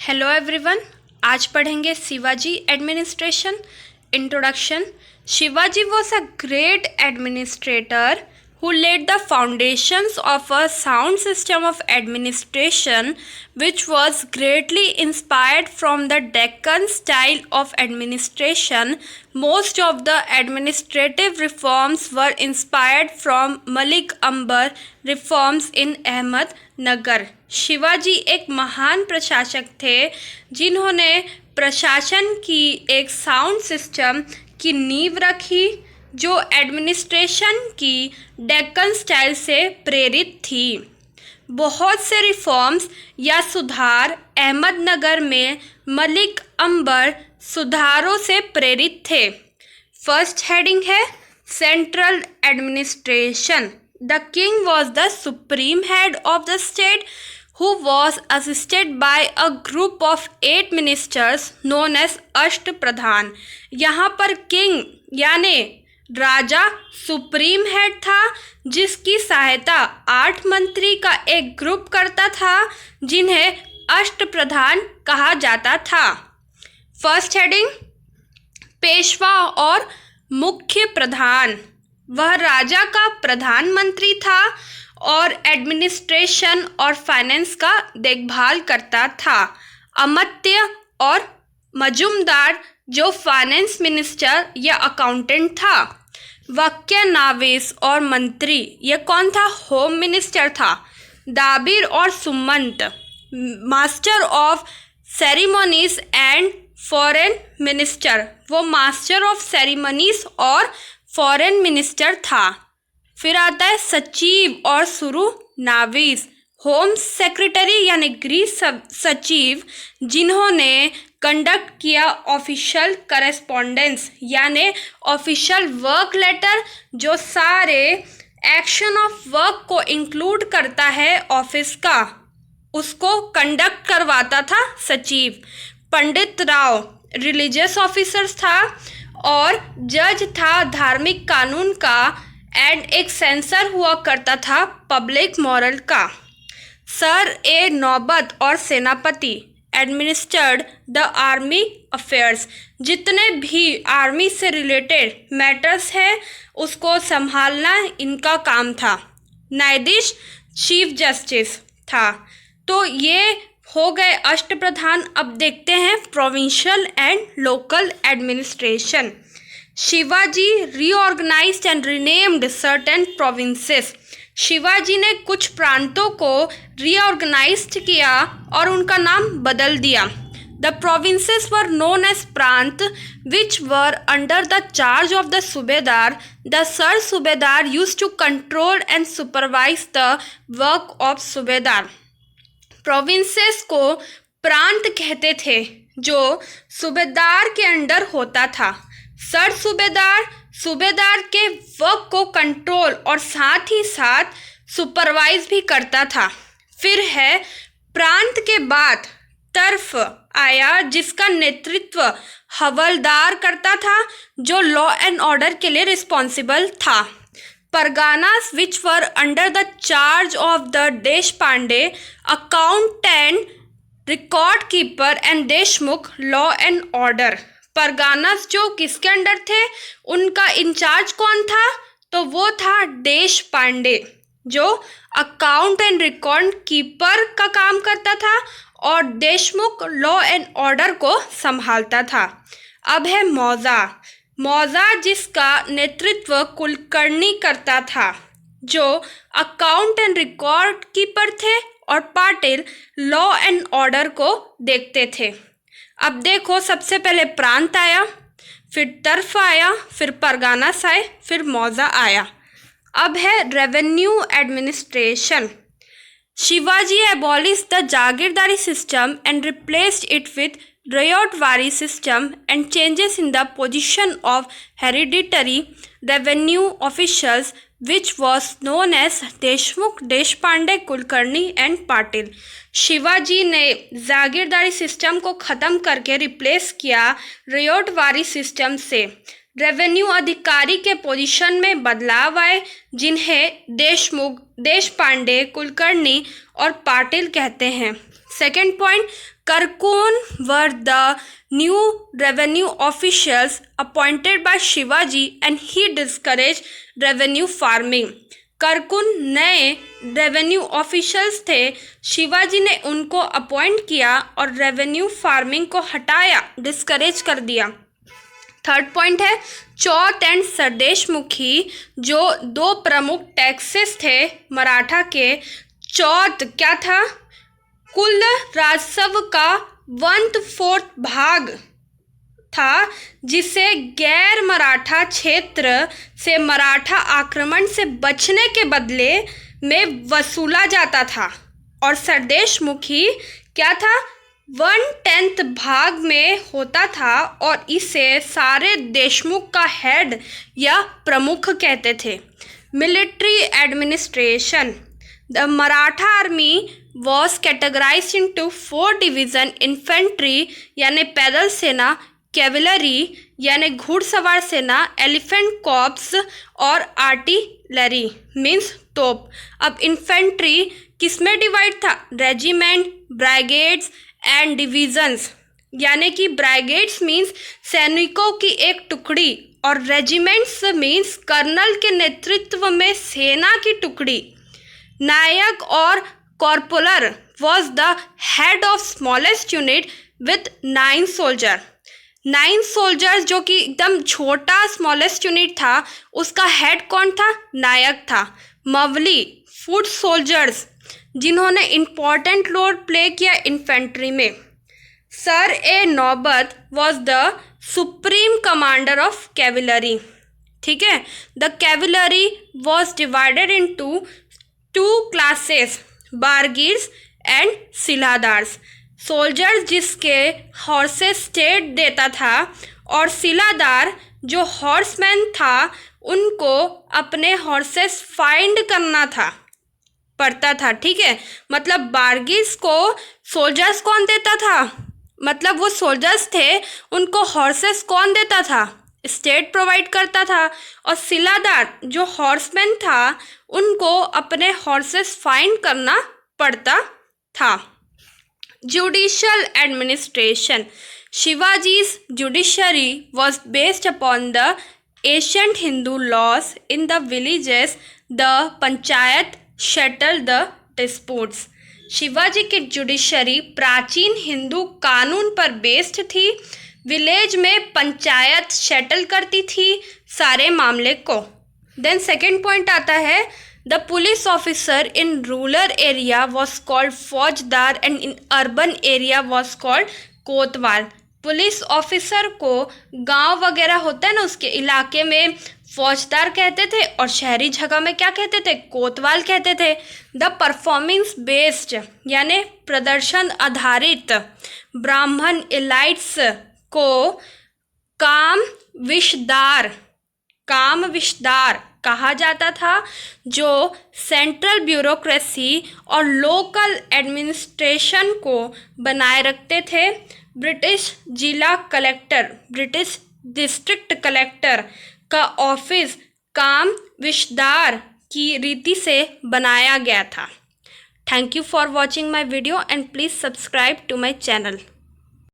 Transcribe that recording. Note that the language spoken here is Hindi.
Hello everyone. आज पढ़ेंगे Shivaji administration introduction. Shivaji was a great administrator who laid the foundations of a sound system of administration which was greatly inspired from the Deccan style of administration. Most of the administrative reforms were inspired from Malik Ambar reforms in Ahmednagar. Shivaji एक महान प्रशासक थे जिन्होंने प्रशासन की एक साउंड सिस्टम की नींव रखी जो एडमिनिस्ट्रेशन की डेक्कन स्टाइल से प्रेरित थी। बहुत से रिफॉर्म्स या सुधार अहमदनगर में मलिक अंबर सुधारों से प्रेरित थे। फर्स्ट हेडिंग है central administration. The king was the supreme head of the state who was assisted by a group of 8 ministers known as अष्ट प्रधान। यहाँ पर किंग यानी राजा सुप्रीम हेड था जिसकी सहायता 8 मंत्री का एक ग्रुप करता था जिन्हें अष्ट प्रधान कहा जाता था। फर्स्ट हेडिंग पेशवा और मुख्य प्रधान। वह राजा का प्रधानमंत्री था और एडमिनिस्ट्रेशन और फाइनेंस का देखभाल करता था। अमात्य और मजूमदार जो फाइनेंस मिनिस्टर या अकाउंटेंट था। वक्य नाविस और मंत्री ये कौन था? होम मिनिस्टर था। दाबिर और Sumant master of ceremonies and foreign minister, वो मास्टर ऑफ सेरेमनीज और फॉरेन मिनिस्टर था। फिर आता है सचिव और सुरु नाविस, होम सेक्रेटरी यानी गृह सचिव जिन्होंने कंडक्ट किया ऑफिशियल करेस्पॉन्डेंस यानी ऑफिशियल वर्क लेटर जो सारे एक्शन ऑफ वर्क को इंक्लूड करता है ऑफिस का, उसको कंडक्ट करवाता था सचिव। पंडित राव रिलीजियस ऑफिसर था और जज था धार्मिक कानून का एंड एक सेंसर हुआ करता था पब्लिक मॉरल का। सर ए नौबत और सेनापति एडमिनिस्टर्ड द आर्मी अफेयर्स, जितने भी आर्मी से रिलेटेड मैटर्स है उसको संभालना इनका काम था। न्यायाधीश चीफ जस्टिस था। तो ये हो गए अष्टप्रधान। अब देखते हैं provincial and local administration. Shivaji reorganized and renamed certain provinces. Shivaji ने कुछ प्रांतों को रीऑर्गेनाइज्ड किया और उनका नाम बदल दिया। The provinces were known as prant which were under the charge of the subedar. The sar subedar used to control and supervise the work of subedar. Provinces को प्रांत कहते थे जो सूबेदार के अंडर होता था। सर सूबेदार के वर्क को कंट्रोल और साथ ही साथ सुपरवाइज भी करता था। फिर है प्रांत के बाद तर्फ आया जिसका नेतृत्व हवलदार करता था जो लॉ एंड ऑर्डर के लिए रिस्पॉन्सिबल था। Parganas which were under the charge of the Deshpande accountant record keeper and Deshmukh law and order. Parganas जो किसके अंडर थे, उनका इंचार्ज कौन था? तो वो था देश पांडे जो अकाउंट एंड रिकॉर्ड कीपर का काम करता था और देशमुख लॉ एंड ऑर्डर को संभालता था। अब है मौजा जिसका नेतृत्व कुलकर्णी करता था जो अकाउंट एंड रिकॉर्ड कीपर थे और पाटिल लॉ एंड ऑर्डर को देखते थे। अब देखो सबसे पहले प्रांत आया, फिर तर्फ आया, फिर परगानास आए, फिर मौजा आया। अब है revenue administration. Shivaji abolished the jagirdari system and replaced it with ryotwari system and changes in the position of hereditary revenue officials which was known as Deshmukh, Deshpande, Kulkarni and Patil. Shivaji ने जागीरदारी सिस्टम को ख़त्म करके रिप्लेस किया रयोटवारी सिस्टम से। रेवेन्यू अधिकारी के पोजीशन में बदलाव आए, जिन्हें देशमुख, देशपांडे, कुलकर्णी और पाटिल कहते हैं। Second point, karkun were the new revenue officials appointed by Shivaji and he discourage revenue farming. करकून नए रेवेन्यू ऑफिशियल्स थे, शिवाजी ने उनको अपॉइंट किया और रेवेन्यू फार्मिंग को हटाया, डिस्करेज कर दिया। थर्ड पॉइंट है चौथ एंड सरदेशमुखी, जो दो प्रमुख टैक्सेस थे मराठा के। चौथ क्या था? कुल राजस्व का 1/4 भाग था, जिसे गैर मराठा क्षेत्र से मराठा आक्रमण से बचने के बदले में वसूला जाता था। और सरदेशमुखी क्या था? 1/10 भाग में होता था और इसे सारे देशमुख का हेड या प्रमुख कहते थे। Military administration, the Maratha army was categorised into 4 division, infantry यानी पैदल सेना, कैवलरी यानी घुड़सवार सेना, एलिफेंट कॉर्प्स और आर्टिलरी मीन्स तोप। अब इन्फेंट्री किसमें डिवाइड था? रेजिमेंट, ब्रिगेड्स एंड डिविजन्स, यानी कि ब्रिगेड्स मीन्स सैनिकों की एक टुकड़ी और रेजिमेंट्स मीन्स कर्नल के नेतृत्व में सेना की टुकड़ी। नायक और corporal was the head of smallest unit with 9 soldier. 9 soldiers, जो कि एकदम छोटा स्मॉलेस्ट यूनिट था, उसका हेड कौन था? नायक था। मवली, फुट सोल्जर्स, जिन्होंने इम्पॉर्टेंट रोल प्ले किया इन्फेंट्री में। Sar e Naubat was the supreme commander of cavalry. ठीक है, the cavalry was divided into 2 classes, bargirs and siladars. Soldier जिसके हॉर्सेस स्टेट देता था और सिलादार जो हॉर्समैन था, उनको अपने हॉर्सेस फाइंड करना पड़ता था। ठीक है, मतलब बारगीर्स को सोल्जर्स कौन देता था? मतलब वो सोल्जर्स थे, उनको हॉर्सेस कौन देता था? स्टेट प्रोवाइड करता था। और सिलादार जो हॉर्समैन था, उनको अपने हॉर्सेस फाइंड करना पड़ता था। Judicial administration, Shivaji's judiciary was based upon the ancient Hindu laws. In the villages, the panchayat settled the disputes. Shivaji की जुडिशरी प्राचीन हिंदू कानून पर बेस्ड थी। विलेज में पंचायत सेटल करती थी सारे मामले को। देन सेकेंड पॉइंट आता है, the police officer in rural area was called faujdar and in urban area was called kotwal. Police officer को गांव वगैरह होता है ना, उसके इलाके में फौजदार कहते थे और शहरी जगह में क्या कहते थे? कोतवाल कहते थे। द परफॉर्मेंस बेस्ड यानी प्रदर्शन आधारित ब्राह्मण एलाइट्स को काम विशदार कहा जाता था, जो सेंट्रल ब्यूरोक्रेसी और लोकल एडमिनिस्ट्रेशन को बनाए रखते थे। ब्रिटिश जिला कलेक्टर, ब्रिटिश डिस्ट्रिक्ट कलेक्टर का ऑफिस काम विशदार की रीति से बनाया गया था। Thank you for watching my video and please subscribe to my channel.